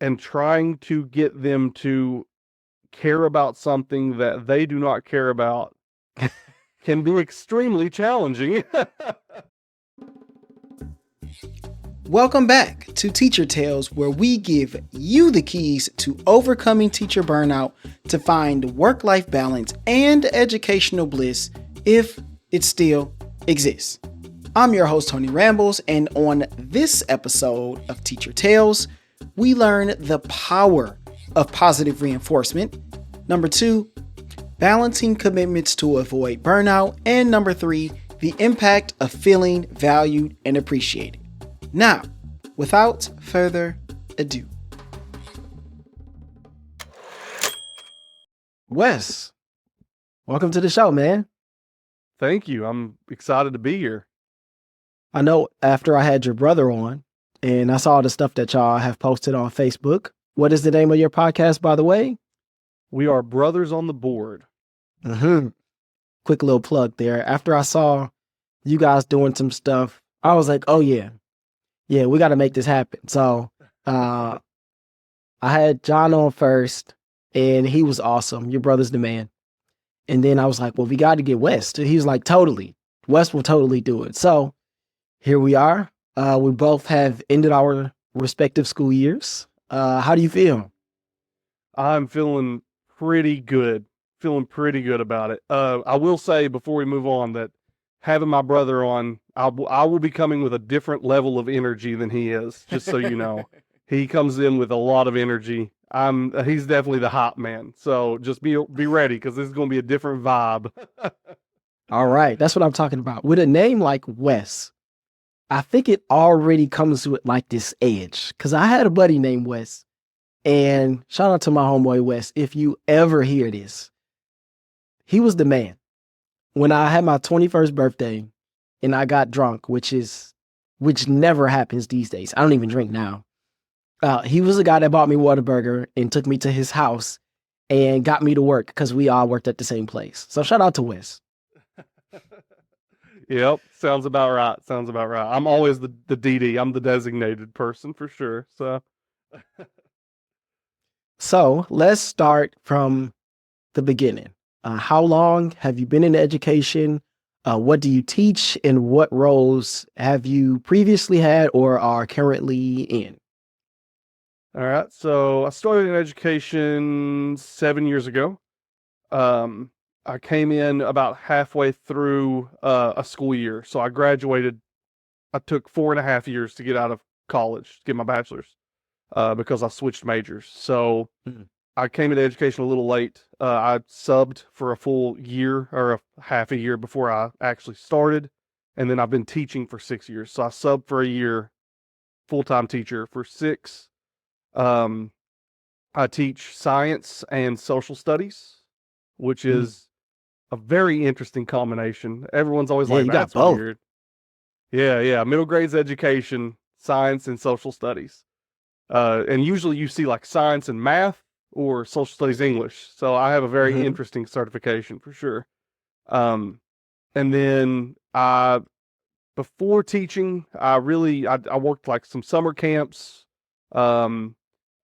and trying to get them to care about something that they do not care about can be extremely challenging. Welcome back to Teacher Tales, where we give you the keys to overcoming teacher burnout to find work-life balance and educational bliss if it still exists. I'm your host, Tony Rambles, and on this episode of Teacher Tales, we learn the power of positive reinforcement. Number 2, balancing commitments to avoid burnout. And number 3, the impact of feeling valued and appreciated. Now, without further ado, Wes, welcome to the show, man. Thank you. I'm excited to be here. I know after I had your brother on and I saw the stuff that y'all have posted on Facebook. What is the name of your podcast, by the way? We are Brothers on the Board. Quick little plug there. After I saw you guys doing some stuff, I was like, oh yeah, we got to make this happen. So I had John on first and he was awesome. Your brother's the man. And then I was like, well, we got to get Wes. He was like, totally. Wes will totally do it. So here we are. We both have ended our respective school years. How do you feel? I'm feeling pretty good. Feeling pretty good about it. I will say before we move on that having my brother on, I will be coming with a different level of energy than he is, just so you know. He comes in with a lot of energy. He's definitely the hot man. So just be ready, because this is going to be a different vibe. All right. That's what I'm talking about. With a name like Wes, I think it already comes with like this edge. Because I had a buddy named Wes. And shout out to my homeboy Wes. If you ever hear this, he was the man. When I had my 21st birthday and I got drunk, which never happens these days. I don't even drink now. He was the guy that bought me Whataburger and took me to his house and got me to work because we all worked at the same place. So shout out to Wes. Yep. Sounds about right. I'm always the DD. I'm the designated person for sure. So let's start from the beginning. How long have you been in education? What do you teach, and what roles have you previously had or are currently in? All right. So I started in education 7 years ago. I came in about halfway through a school year. So I graduated. I took 4.5 years to get out of college, to get my bachelor's, because I switched majors. So I came into education a little late. I subbed for a full year or a half a year before I actually started. And then I've been teaching for 6 years. So I subbed for a year, full-time teacher for 6. I teach science and social studies, which is a very interesting combination. Everyone's always like, you got that's both. weird. Yeah. Middle grades education, science and social studies. And usually you see like science and math or social studies English. So I have a very interesting certification for sure. And then before teaching, I worked like some summer camps.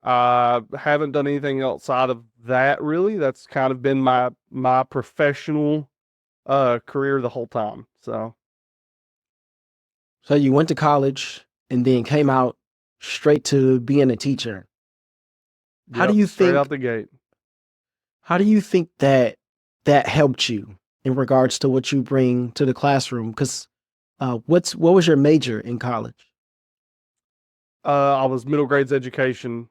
I haven't done anything outside of that really. That's kind of been my professional career the whole time. So you went to college and then came out straight to being a teacher. How do you straight think out the gate? How do you think that helped you in regards to what you bring to the classroom? Because what was your major in college? I was middle grades education,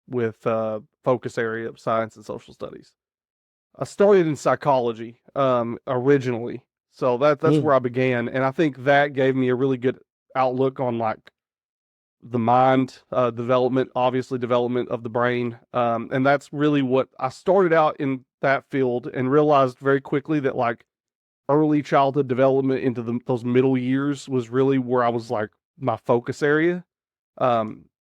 with focus area of science and social studies. I started in psychology originally, so that's where I began, and I think that gave me a really good outlook on like the mind development, obviously development of the brain, and that's really what I started out in that field, and realized very quickly that like early childhood development into those middle years was really where I was like my focus area.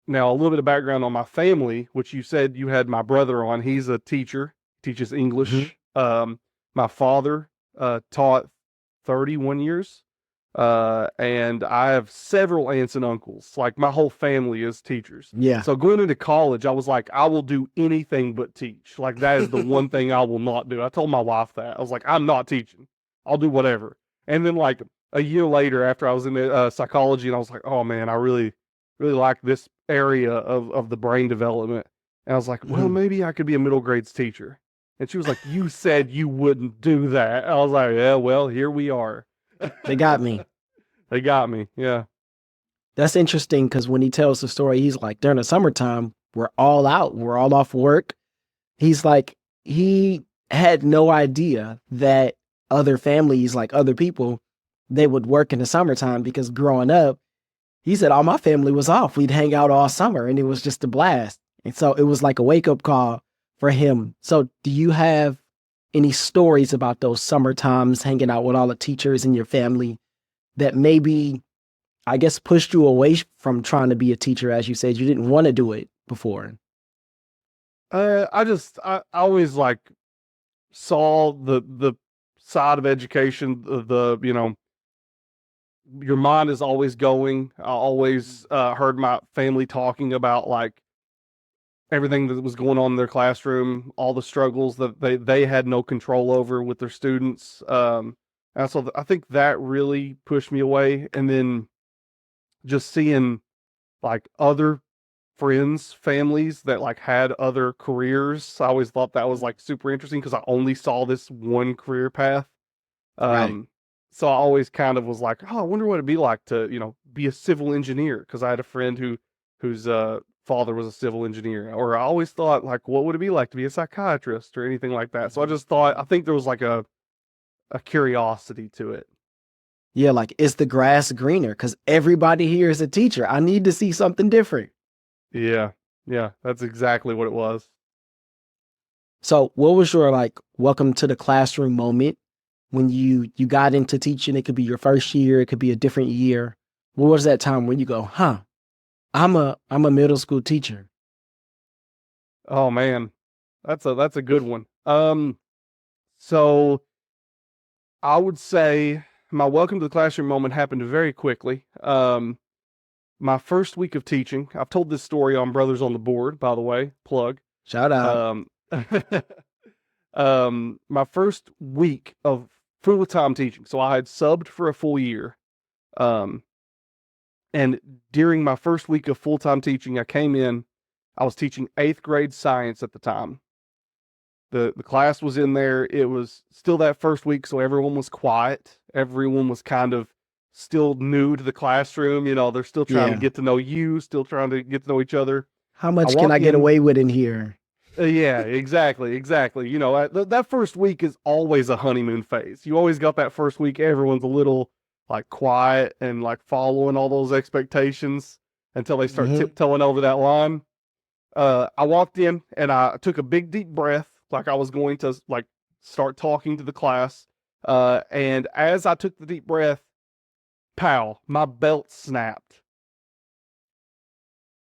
Now, a little bit of background on my family, which you said you had my brother on. He's a teacher, teaches English. My father taught 31 years. And I have several aunts and uncles. Like my whole family is teachers. Yeah. So going into college, I was like, I will do anything but teach. Like that is the one thing I will not do. I told my wife that. I was like, I'm not teaching. I'll do whatever. And then like a year later, after I was in psychology, and I was like, oh man, I really, really like this area of the brain development. And I was like, well, maybe I could be a middle grades teacher. And she was like, you said you wouldn't do that. I was like, yeah, well, here we are. They got me. They got me. Yeah. That's interesting because when he tells the story, he's like, during the summertime, we're all out. We're all off work. He's like, he had no idea that other families, like other people, they would work in the summertime because growing up, he said all my family was off. We'd hang out all summer and it was just a blast. And so it was like a wake-up call for him. So do you have any stories about those summer times hanging out with all the teachers in your family that maybe, I guess, pushed you away from trying to be a teacher? As you said, you didn't want to do it before. I always like saw the side of education, you know, your mind is always going. I always heard my family talking about like everything that was going on in their classroom, all the struggles that they had no control over with their students. And so I think that really pushed me away. And then just seeing like other friends, families that like had other careers, I always thought that was like super interesting because I only saw this one career path. Right. So I always kind of was like, oh, I wonder what it'd be like to, you know, be a civil engineer because I had a friend whose father was a civil engineer. Or I always thought like, what would it be like to be a psychiatrist or anything like that? So I just thought, I think there was like a curiosity to it. Yeah, like, is the grass greener? Because everybody here is a teacher. I need to see something different. Yeah. Yeah. That's exactly what it was. So what was your like welcome to the classroom moment when you got into teaching? It could be your first year, it could be a different year. What was that time when you go, huh, I'm a middle school teacher? Oh man. That's a good one. So I would say my welcome to the classroom moment happened very quickly. My first week of teaching, I've told this story on Brothers on the Board, by the way, plug. Shout out. Um, my first week of full-time teaching. So I had subbed for a full year. And during my first week of full-time teaching, I came in, I was teaching 8th grade science at the time. The class was in there. It was still that first week, so everyone was quiet. Everyone was kind of still new to the classroom. You know, they're still trying to get to know you, still trying to get to know each other. How much can I get away with in here? Yeah, exactly. You know, that first week is always a honeymoon phase. You always got that first week. Everyone's a little like quiet and like following all those expectations until they start tiptoeing over that line. I walked in and I took a big deep breath, like I was going to like start talking to the class. And as I took the deep breath, pow, my belt snapped.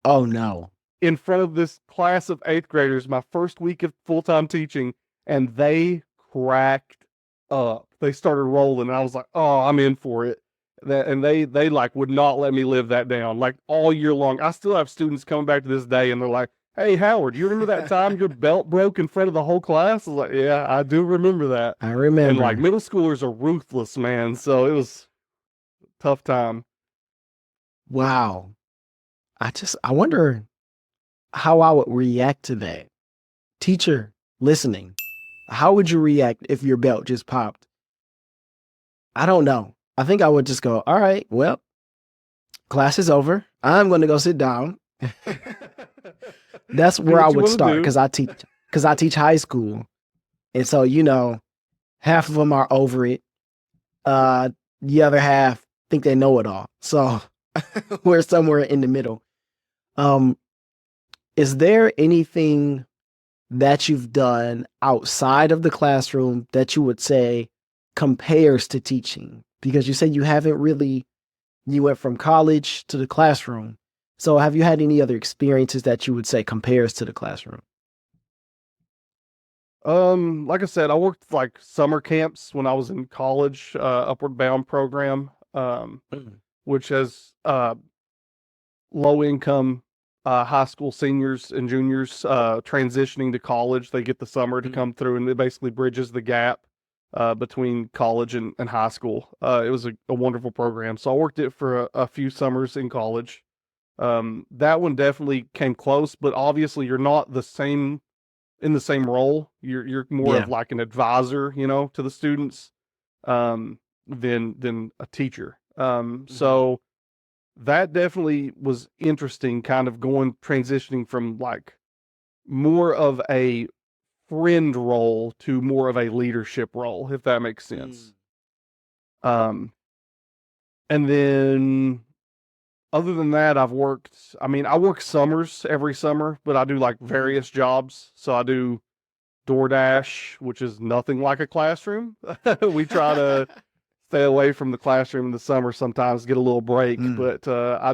Oh no. In front of this class of 8th graders, my first week of full-time teaching, and they cracked up. They started rolling, and I was like, oh, I'm in for it. And they like would not let me live that down. Like all year long. I still have students coming back to this day, and they're like, hey, Howard, you remember that time your belt broke in front of the whole class? I was like, yeah, I do remember that. I remember. And like middle schoolers are ruthless, man. So it was a tough time. Wow. I wonder how I would react to that. Teacher listening, how would you react if your belt just popped? I don't know. I think I would just go, all right, well, class is over. I'm going to go sit down. That's where I would start because I teach high school. And so, you know, half of them are over it. The other half think they know it all. So we're somewhere in the middle. Is there anything that you've done outside of the classroom that you would say compares to teaching? Because you said you went from college to the classroom. So have you had any other experiences that you would say compares to the classroom? Like I said, I worked like summer camps when I was in college, Upward Bound program. Mm. which has low income high school seniors and juniors transitioning to college. They get the summer to come through, and it basically bridges the gap between college and high school. It was a wonderful program. So I worked it for a few summers in college. That one definitely came close, but obviously you're not the same in the same role. You're more Yeah. of like an advisor, to the students, than a teacher. So that definitely was interesting, kind of transitioning from like more of a friend role to more of a leadership role, if that makes sense. Um, and then other than that, I work summers every summer, but I do like various jobs. So I do DoorDash, which is nothing like a classroom. We try to stay away from the classroom in the summer sometimes, get a little break. Mm. But I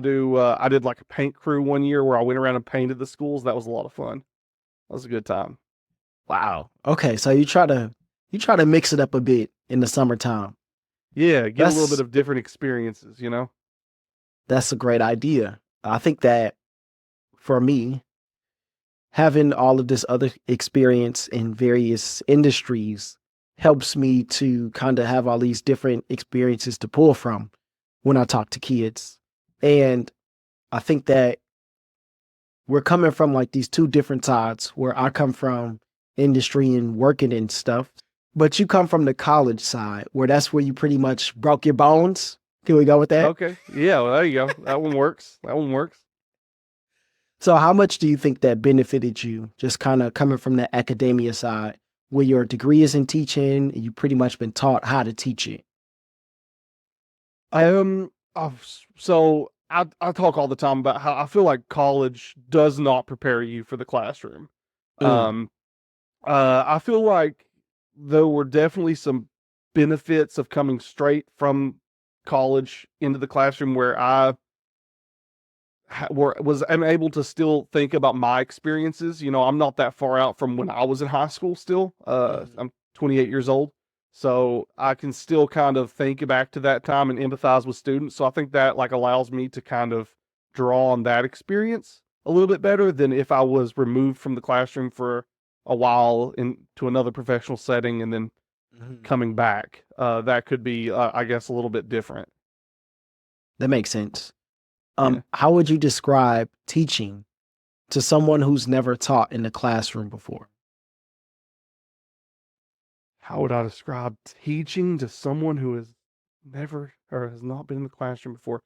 did like a paint crew one year where I went around and painted the schools. That was a lot of fun. That was a good time. Wow. Okay, so you try to mix it up a bit in the summertime. Yeah, get a little bit That's of different experiences. that's a great idea. I think that for me, having all of this other experience in various industries helps me to kind of have all these different experiences to pull from when I talk to kids. And I think that we're coming from like these two different sides where I come from industry and working and stuff, but you come from the college side where that's where you pretty much broke your bones. Can we go with that? Okay. Yeah, well, there you go. That one works. That one works. So how much do you think that benefited you just kind of coming from the academia side where your degree is in teaching and you pretty much been taught how to teach it? So I talk all the time about how I feel like college does not prepare you for the classroom. Mm. Um, I feel like there were definitely some benefits of coming straight from college into the classroom where I'm able to still think about my experiences. I'm not that far out from when I was in high school still. Mhm. I'm 28 years old. So I can still kind of think back to that time and empathize with students. So I think that like allows me to kind of draw on that experience a little bit better than if I was removed from the classroom for a while into another professional setting and then Mhm. coming back. That could be, I guess, a little bit different. That makes sense. Yeah. How would you describe teaching to someone who's never taught in the classroom before? How would I describe teaching to someone who has never or has not been in the classroom before?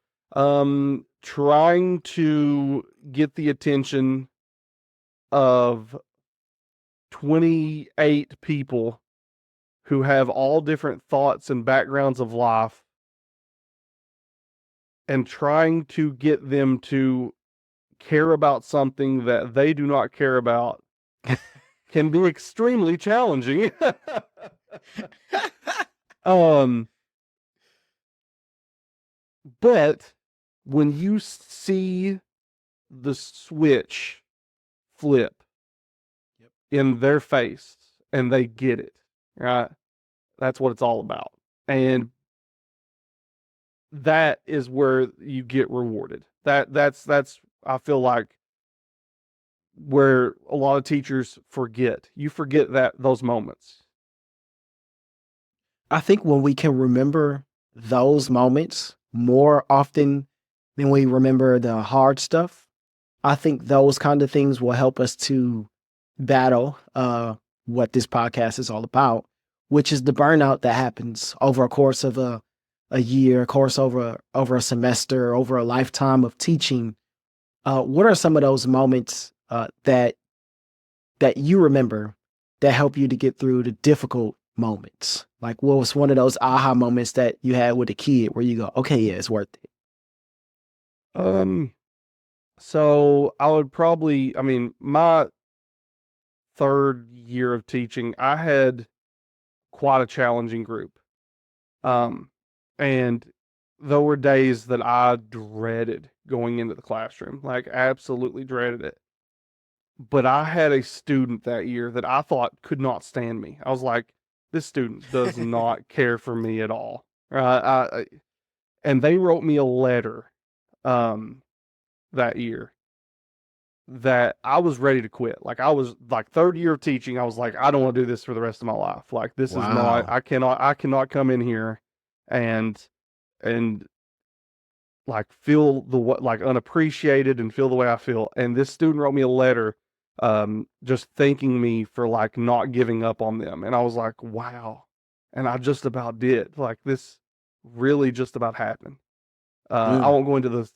Trying to get the attention of 28 people who have all different thoughts and backgrounds of life and trying to get them to care about something that they do not care about can be extremely challenging. um, but when you see the switch flip Yep. in their face and they get it, right? That's what it's all about. And that is where you get rewarded. That's I feel like where a lot of teachers forget. You forget that those moments. I think when we can remember those moments more often than we remember the hard stuff, I think those kind of things will help us to battle what this podcast is all about, which is the burnout that happens over a course of a year, a course over a semester, over a lifetime of teaching. What are some of those moments that you remember that help you to get through the difficult moments? Like, what was one of those aha moments that you had with a kid where you go, okay, yeah, it's worth it? Um, so I would probably, I mean, my third year of teaching, I had quite a challenging group. Um, and there were days that I dreaded going into the classroom, like absolutely dreaded it. But I had a student that year that I thought could not stand me. I was like, this student does not care for me at all. Right? And they wrote me a letter that year that I was ready to quit. Like I was like third year of teaching. I was like, I don't want to do this for the rest of my life. Like this is not, Wow. I cannot come in here and, and like feel the like unappreciated and feel the way I feel. And this student wrote me a letter, just thanking me for like not giving up on them. And I was like, wow. And I just about did. Like this really just about happened. I Mm. won't go into the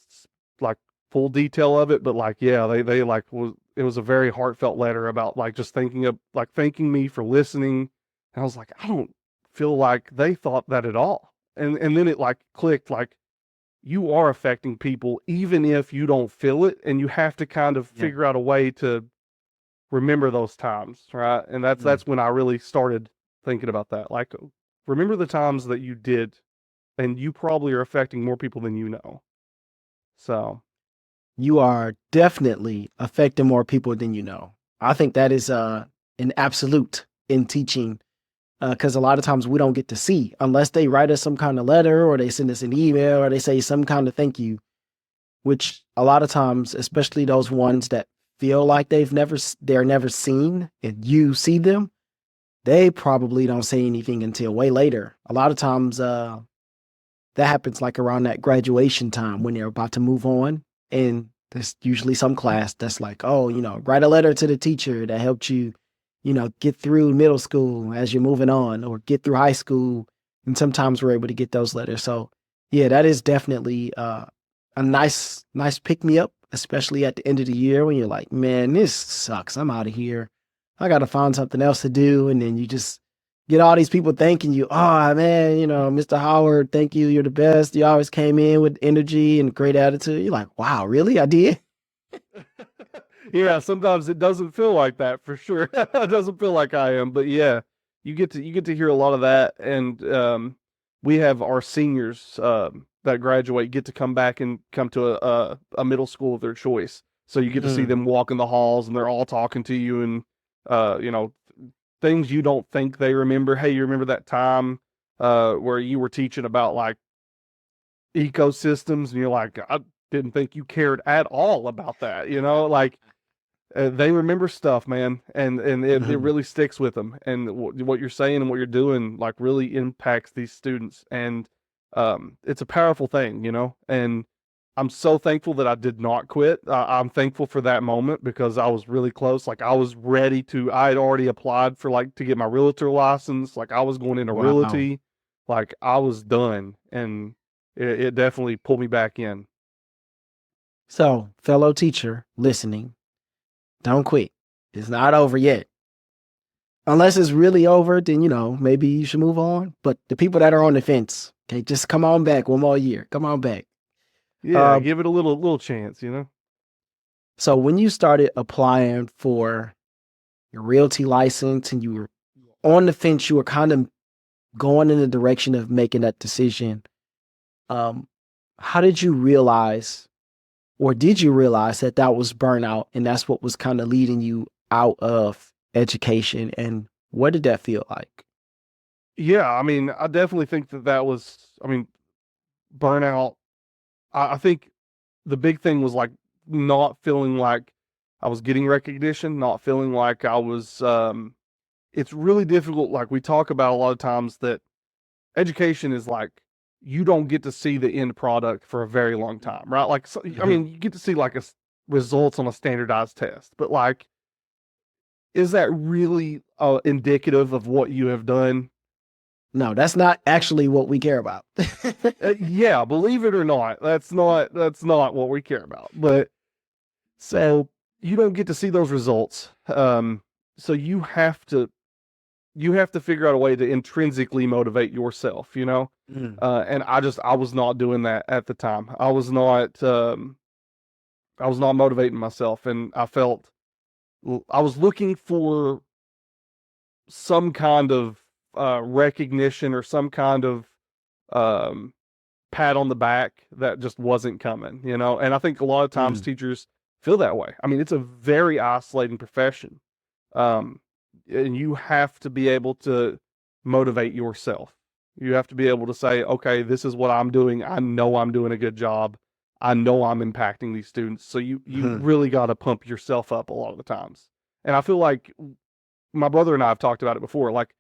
like full detail of it, but like, yeah, they like it was a very heartfelt letter about like just thanking me for listening. And I was like, I don't feel like they thought that at all. And then it like clicked, like you are affecting people even if you don't feel it, and you have to kind of Yeah. figure out a way to remember those times, right? And Mm. that's when I really started thinking about that. Like remember the times that you did, and you probably are affecting more people than you know. So, You are definitely affecting more people than you know. I think that is an absolute in teaching, because a lot of times we don't get to see unless they write us some kind of letter or they send us an email or they say some kind of thank you, which a lot of times, especially those ones that feel like they're never seen and you see them, they probably don't say anything until way later. A lot of times that happens like around that graduation time when they're about to move on. And there's usually some class that's like, oh, write a letter to the teacher that helped you, get through middle school as you're moving on or get through high school. And sometimes we're able to get those letters. So yeah, that is definitely a nice pick me up, especially at the end of the year when you're like, man, this sucks. I'm out of here. I got to find something else to do. And then you just get all these people thanking you. Oh man, Mr. Howard, thank you. You're the best. You always came in with energy and great attitude. You're like, wow, really? I did. yeah, sometimes it doesn't feel like that for sure. It doesn't feel like I am, but yeah, you get to hear a lot of that, and we have our seniors that graduate get to come back and come to a middle school of their choice. So you get to see Mm. them walk in the halls, and they're all talking to you, and you know, things you don't think they remember. Hey, you remember that time where you were teaching about like ecosystems, and you're like, I didn't think you cared at all about that. Like they remember stuff, man, and it Mhm. really sticks with them. And what you're saying and what you're doing like really impacts these students, and it's a powerful thing. And I'm so thankful that I did not quit. I'm thankful for that moment because I was really close. Like I was ready to. I had already applied for like to get my realtor license. Like I was going into Wow. realty. Like I was done, and it definitely pulled me back in. So, fellow teacher listening, don't quit. It's not over yet. Unless it's really over, then maybe you should move on. But the people that are on the fence, okay, just come on back one more year. Come on back. Yeah, Uh, give it a little chance. so when you started applying for your realty license and you were on the fence, you were kind of going in the direction of making that decision. Um, how did you realize, or did you realize that that was burnout and that's what was kind of leading you out of education? And what did that feel like? Yeah, I mean, I definitely think that was, I mean, burnout. I think the big thing was like not feeling like I was getting recognition, not feeling like I was, it's really difficult. Like we talk about a lot of times that education is like, you don't get to see the end product for a very long time, right? Like, so, I Mhm. mean, you get to see like results on a standardized test, but like, is that really indicative of what you have done? No, that's not actually what we care about. Yeah, believe it or not, that's not what we care about. But so you don't get to see those results. So you have to figure out a way to intrinsically motivate yourself. Mm. And I was not doing that at the time. I was not motivating myself, and I was looking for some kind of recognition or some kind of um pat on the back that just wasn't coming. And I think a lot of times Mm. teachers feel that way. I mean, it's a very isolating profession. Um, and you have to be able to motivate yourself. You have to be able to say, okay, this is what I'm doing. I know I'm doing a good job. I know I'm impacting these students. So you Mhm. really got to pump yourself up a lot of the times. And I feel like my brother and I have talked about it before. Like,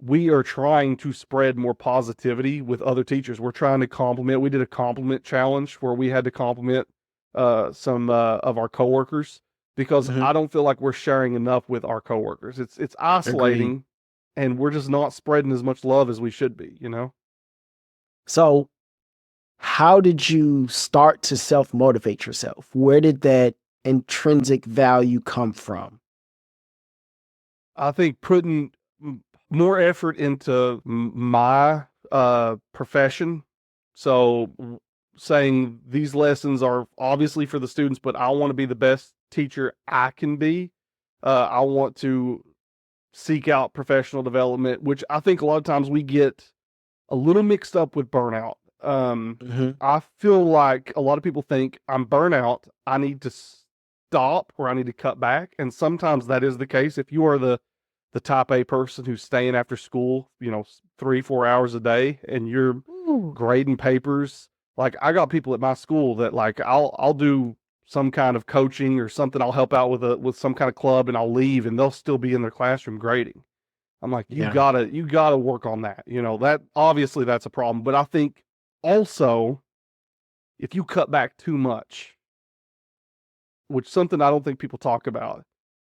we are trying to spread more positivity with other teachers. We're trying to compliment. We did a compliment challenge where we had to compliment some of our coworkers, because Mhm. I don't feel like we're sharing enough with our coworkers. It's Agreed. isolating, and we're just not spreading as much love as we should be, you know? So, how did you start to self motivate yourself? Where did that intrinsic value come from? I think putting more effort into my profession. So saying these lessons are obviously for the students, but I want to be the best teacher I can be. I want to seek out professional development, which I think a lot of times we get a little mixed up with burnout. Mhm. I feel like a lot of people think I'm burnout, I need to stop or I need to cut back. And sometimes that is the case. If you are the type A person who's staying after school, 3, 4 hours a day, and you're Ooh. grading papers. Like, I got people at my school that, like, I'll do some kind of coaching or something. I'll help out with some kind of club, and I'll leave, and they'll still be in their classroom grading. I'm like, Yeah. you gotta work on that. That obviously that's a problem. But I think also, if you cut back too much, which is something I don't think people talk about,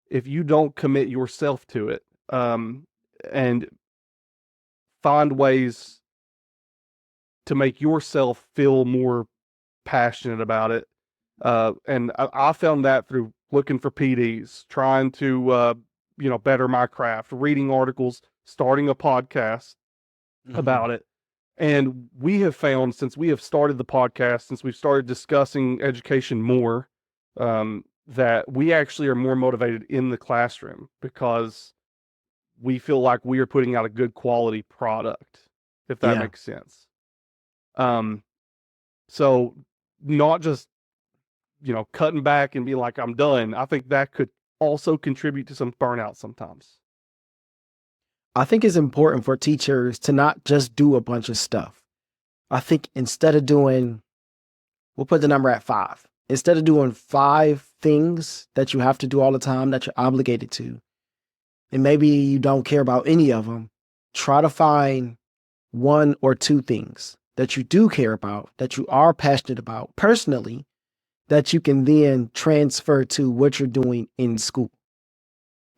if you don't commit yourself to it, and find ways to make yourself feel more passionate about it. And I found that through looking for PDs, trying to, better my craft, reading articles, starting a podcast Mhm. about it. And we have found, since we have started the podcast, since we've started discussing education more, that we actually are more motivated in the classroom because we feel like we are putting out a good quality product, if that Yeah. makes sense. Um, so not just, cutting back and being like, I'm done. I think that could also contribute to some burnout sometimes. I think it's important for teachers to not just do a bunch of stuff. I think instead of doing, we'll put the number at 5. Instead of doing 5 things that you have to do all the time that you're obligated to, and maybe you don't care about any of them, try to find 1 or 2 things that you do care about, that you are passionate about personally, that you can then transfer to what you're doing in school.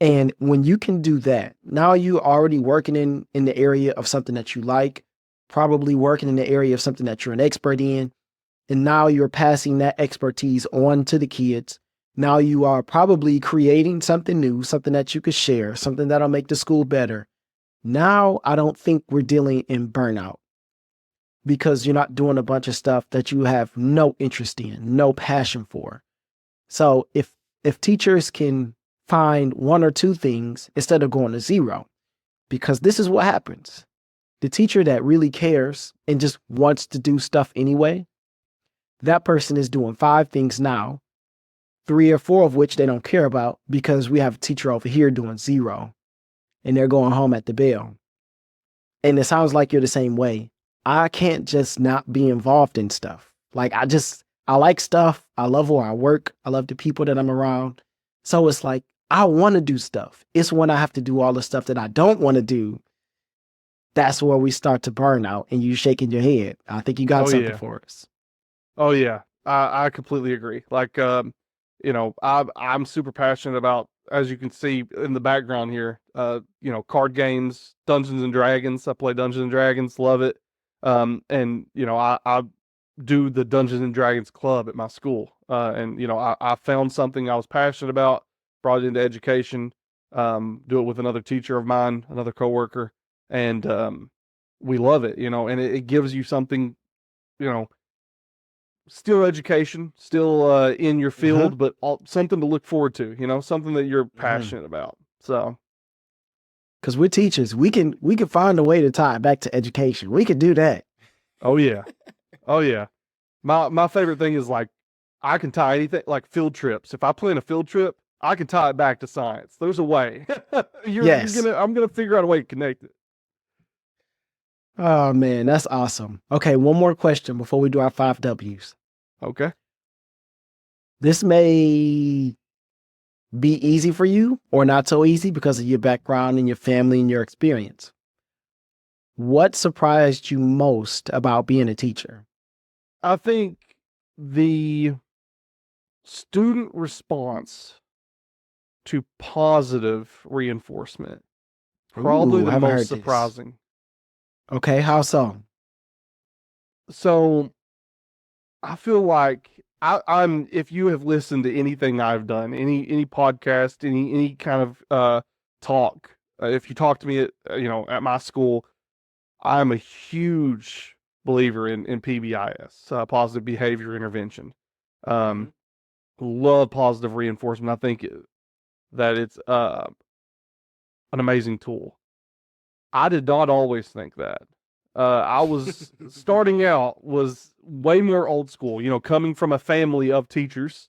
And when you can do that, now you're already working in the area of something that you like, probably working in the area of something that you're an expert in, and now you're passing that expertise on to the kids. Now you are probably creating something new, something that you could share, something that'll make the school better. Now I don't think we're dealing in burnout because you're not doing a bunch of stuff that you have no interest in, no passion for. So if teachers can find 1 or 2 things instead of going to 0, because this is what happens. The teacher that really cares and just wants to do stuff anyway, that person is doing 5 things now, 3 or 4 of which they don't care about because we have a teacher over here doing 0 and they're going home at the bell. And it sounds like you're the same way. I can't just not be involved in stuff. Like I like stuff. I love where I work. I love the people that I'm around. So it's like I want to do stuff. It's when I have to do all the stuff that I don't want to do. That's where we start to burn out and you shaking your head. I think you got Oh something yeah. for us. Oh yeah. I completely agree. Like, I'm super passionate about, as you can see in the background here, card games, Dungeons and Dragons. I play Dungeons and Dragons, love it. And I do the Dungeons and Dragons club at my school. And I found something I was passionate about, brought it into education, do it with another teacher of mine, another coworker, and we love it, and it gives you something, you know, still education, still in your Hmm. field, but something to look forward to, something that you're Hmm. passionate about. So, Because we're teachers, we can find a way to tie it back to education. We could do that. oh yeah, oh yeah. My favorite thing is, like, I can tie anything, like field trips. If I plan a field trip, I can tie it back to science. There's a way. You're Yes. gonna I'm gonna figure out a way to connect it. Oh man, that's awesome. Okay, one more question before we do our 5 W's. Okay. This may be easy for you or not so easy because of your background and your family and your experience. What surprised you most about being a teacher? I think the student response to positive reinforcement, probably Ooh, the I haven't most heard this. surprising. Okay, how so? So I feel like I'm if you have listened to anything I've done, any podcast, any kind of talk, if you talk to me at at my school, I'm a huge believer in PBIS, positive behavior intervention. Mhm. Um, love positive reinforcement. I think that it's an amazing tool. I did not always think that. I was starting out was way more old school. Coming from a family of teachers,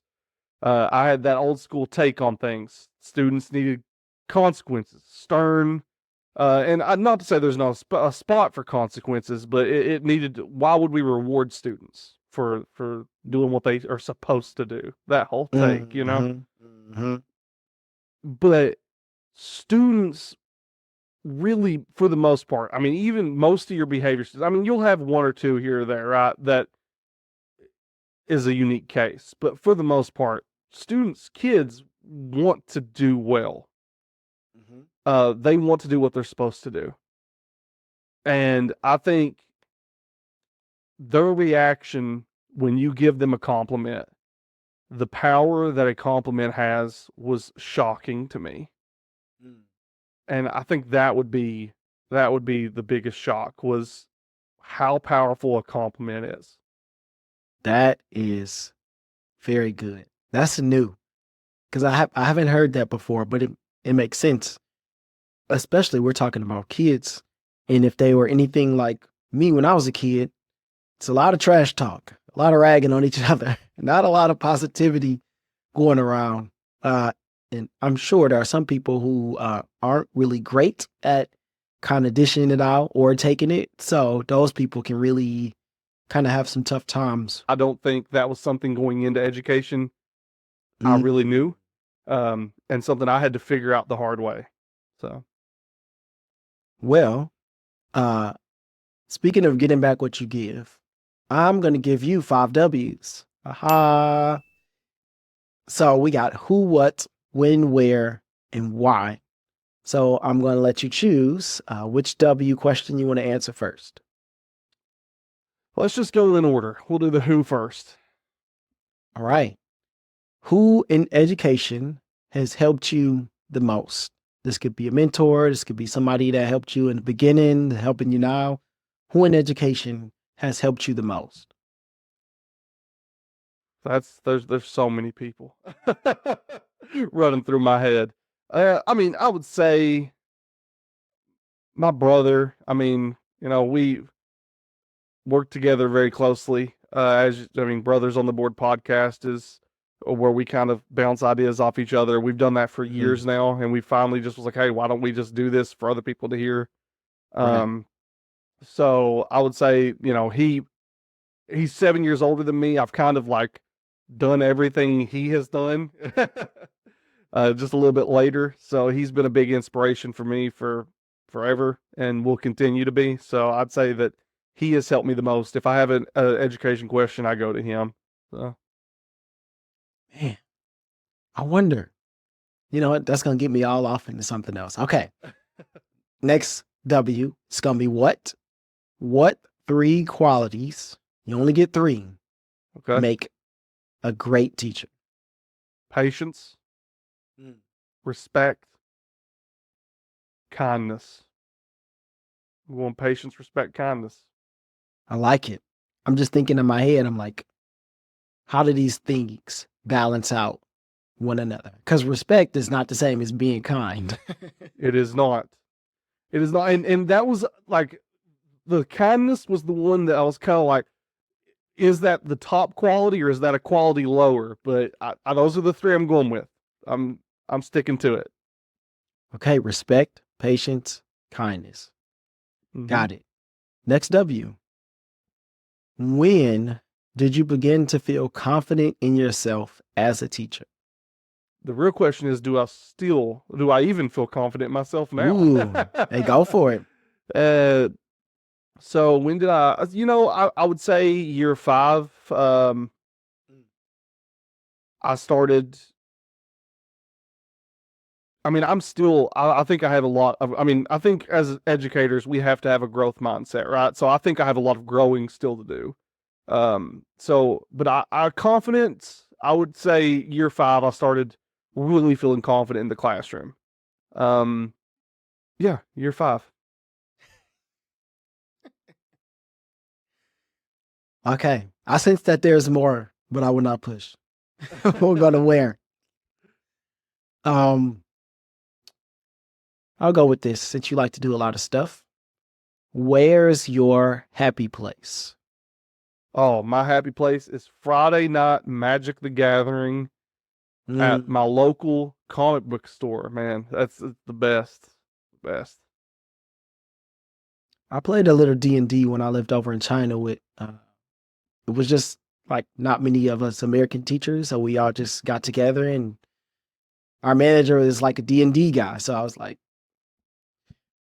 I had that old school take on things. Students needed consequences, stern, and not to say there's not a spot for consequences, but it needed. Why would we reward students for doing what they are supposed to do? That whole take. Mhm. Mhm. But students really, for the most part, I mean, even most of your behaviors, I mean, you'll have one or two here or there, right? That is a unique case. But for the most part, kids want to do well. Mhm. They want to do what they're supposed to do. And I think their reaction when you give them a compliment, the power that a compliment has was shocking to me. Mm. And I think that would be the biggest shock was how powerful a compliment is. That is very good. That's new because I haven't heard that before, but it makes sense. Especially we're talking about kids, and if they were anything like me when I was a kid, it's a lot of trash talk, a lot of ragging on each other, not a lot of positivity going around. Uh, and I'm sure there are some people who aren't really great at kind of dishing it out or taking it. So those people can really kind of have some tough times. I don't think that was something going into education I really Mm. knew, and something I had to figure out the hard way. So Well, uh, speaking of getting back what you give, I'm going to give you 5 W's. Aha. So we got who, what, when, where, and why. So I'm going to let you choose which W question you want to answer first. let's just go in order. We'll do the who first. All right. Who in education has helped you the most? This could be a mentor. This could be somebody that helped you in the beginning, helping you now. Who in education has helped you the most? There's so many people running through my head. I mean, I would say my brother. I mean, we work together very closely. Brothers on the Board podcast is where we kind of bounce ideas off each other. We've done that for Mhm. years now, and we finally just was like, hey, why don't we just do this for other people to hear? Right. So I would say, he's 7 years older than me. I've kind of like done everything he has done, just a little bit later. So he's been a big inspiration for me for forever, and will continue to be. So I'd say that he has helped me the most. If I have an education question, I go to him. So Man, I wonder. You know what? That's going to get me all off into something else. Okay. Next W, it's going to be what? What 3 qualities, you only get 3, okay, make a great teacher? patience, Mm. respect, kindness. We want patience, respect, kindness. I like it. I'm just thinking in my head, I'm like, how do these things balance out one another? Because respect is not the same as being kind. It is not. It is not, and that was like the kindness was the one that I was kind of like, is that the top quality or is that a quality lower? But those are the three I'm going with. I'm I'm sticking to it. Okay, respect, patience, kindness. Hmm. Got it. Next W. When did you begin to feel confident in yourself as a teacher? The real question is, do I even feel confident in myself now? Ooh, hey, go for it. So when did I would say year 5, I started, I mean, I think I have a lot of, I think as educators, we have to have a growth mindset, right? So I think I have a lot of growing still to do. But I confidence, I would say year 5, I started really feeling confident in the classroom. Yeah, year 5. Okay. I sense that there's more, but I will not push. We'll go to where. I'll go with this since you like to do a lot of stuff. Where's your happy place? Oh, my happy place is Friday night Magic the Gathering at my local comic book store, man. That's the best. Best. I played a little D&D when I lived over in China with it was just like not many of us American teachers, so we all just got together and our manager is like a D&D guy. So I was like,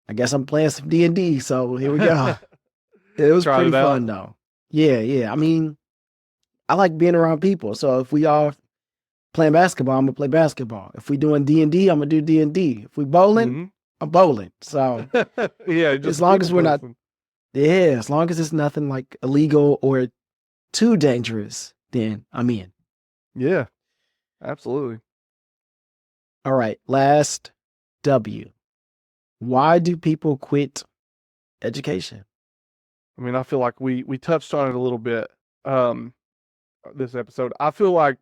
I guess I'm playing some D&D. So here we go. It was Tried pretty it out. fun though. Yeah. I mean, I like being around people. So if we all playing basketball, I'm gonna play basketball. If we doing D&D, I'm gonna do D&D. If we bowling, I'm bowling. So Yeah, just as long as we're not, person. as long as it's nothing like illegal or too dangerous, then I'm in. Yeah, absolutely. All right, last W. Why do people quit education? I mean, I feel like we touched on it a little bit this episode. I feel like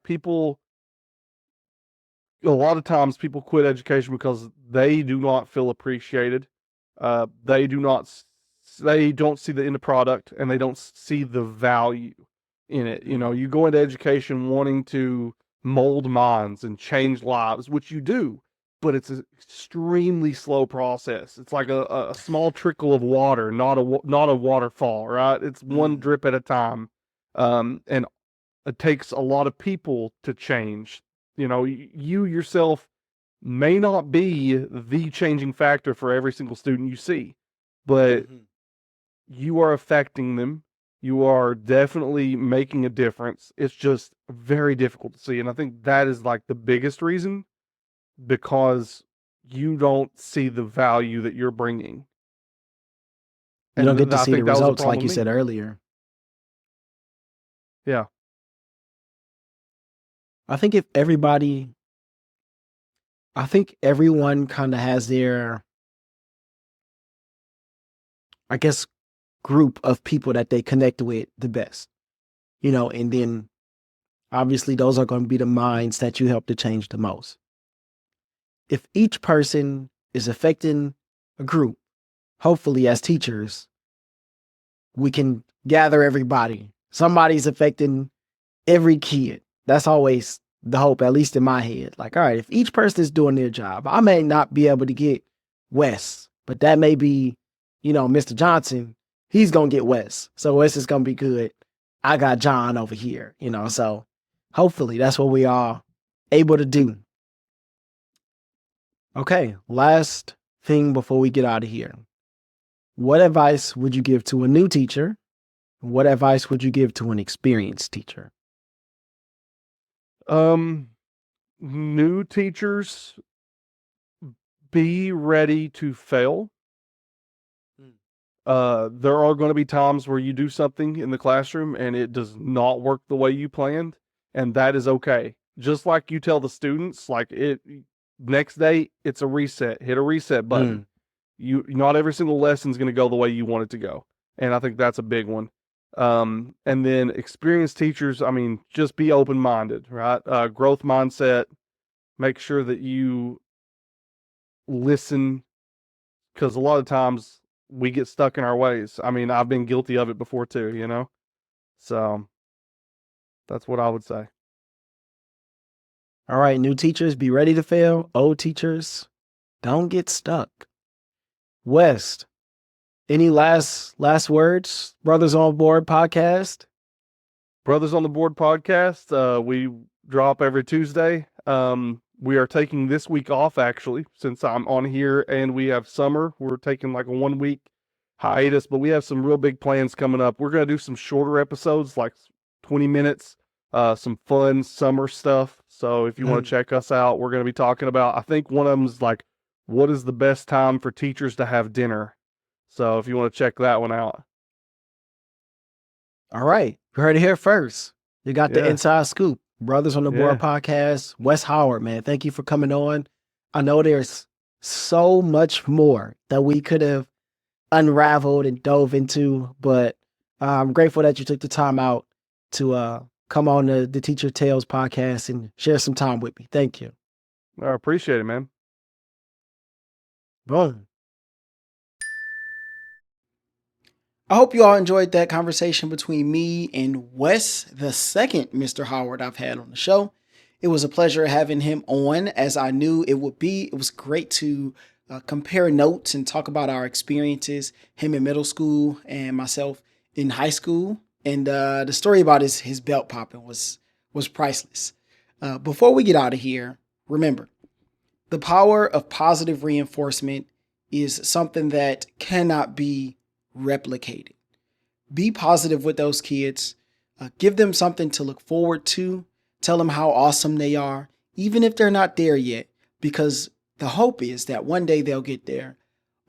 a lot of times people quit education because they do not feel appreciated. They do not they don't see the end product, and they don't see the value in it. You know, you go into education wanting to mold minds and change lives, which you do, but it's an extremely slow process. It's like a small trickle of water, not a waterfall, right? It's one drip at a time. And it takes a lot of people to change. You know, you yourself may not be the changing factor for every single student you see, but you are affecting them. You are definitely making a difference. It's just very difficult to see. And I think that is like the biggest reason, because you don't see the value that you're bringing. You don't And get to I see the think that was a results like problem you with me. said earlier. Yeah. I think everyone kind of has their, I guess, group of people that they connect with the best, and then obviously those are going to be the minds that you help to change the most. If each person is affecting a group, hopefully as teachers, we can gather everybody. Somebody's affecting every kid. That's always the hope, at least in my head. Like, all right, if each person is doing their job, I may not be able to get Wes, but that may be, Mr. Johnson. He's going to get Wes. So Wes is going to be good. I got John over here, so hopefully that's what we are able to do. Okay, last thing before we get out of here. What advice would you give to a new teacher? What advice would you give to an experienced teacher? New teachers, be ready to fail. There are going to be times where you do something in the classroom and it does not work the way you planned, and that is okay. Just like you tell the students, like next day it's a reset. Hit a reset button. Not every single lesson is going to go the way you want it to go, and I think that's a big one. And then experienced teachers, I mean, just be open minded, right? Growth mindset. Make sure that you listen, because a lot of times we get stuck in our ways. I mean, I've been guilty of it before too. So that's what I would say. All right, new teachers, be ready to fail. Old teachers, don't get stuck. West, any last words, Brothers on Board podcast? Brothers on the Board podcast. We drop every Tuesday. We are taking this week off, actually, since I'm on here and we have summer. We're taking like a 1 week hiatus, but we have some real big plans coming up. We're going to do some shorter episodes, like 20 minutes, some fun summer stuff. So if you want to check us out, we're going to be talking about, I think one of them is like, what is the best time for teachers to have dinner? So if you want to check that one out. All right. You heard it here first. You got the inside scoop. Brothers on the Board podcast. Wes Howard, man, thank you for coming on. I know there's so much more that we could have unraveled and dove into, but I'm grateful that you took the time out to come on the Teacher Tales podcast and share some time with me. Thank you. I appreciate it, man. Boom. I hope you all enjoyed that conversation between me and Wes, the second Mr. Howard I've had on the show. It was a pleasure having him on, as I knew it would be. It was great to compare notes and talk about our experiences, him in middle school and myself in high school. And the story about his belt popping was priceless. Before we get out of here, remember, the power of positive reinforcement is something that cannot be replicated. Be positive with those kids. Give them something to look forward to. Tell them how awesome they are, even if they're not there yet, because the hope is that one day they'll get there.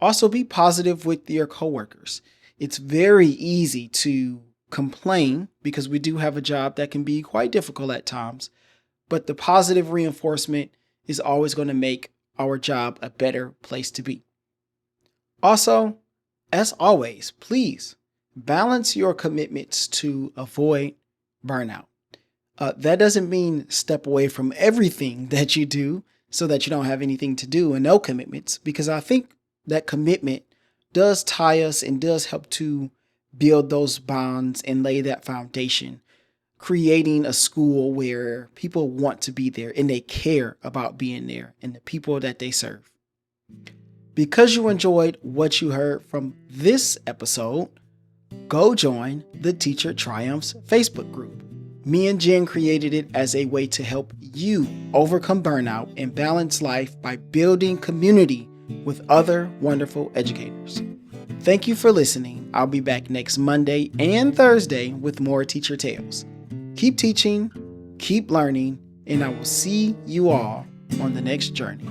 Also, be positive with your coworkers. It's very easy to complain because we do have a job that can be quite difficult at times, but the positive reinforcement is always going to make our job a better place to be. Also, as always, please balance your commitments to avoid burnout. That doesn't mean step away from everything that you do so that you don't have anything to do and no commitments, because I think that commitment does tie us and does help to build those bonds and lay that foundation, creating a school where people want to be there and they care about being there and the people that they serve. Because you enjoyed what you heard from this episode, go join the Teacher Triumphs Facebook group. Me and Jen created it as a way to help you overcome burnout and balance life by building community with other wonderful educators. Thank you for listening. I'll be back next Monday and Thursday with more Teacher Tales. Keep teaching, keep learning, and I will see you all on the next journey.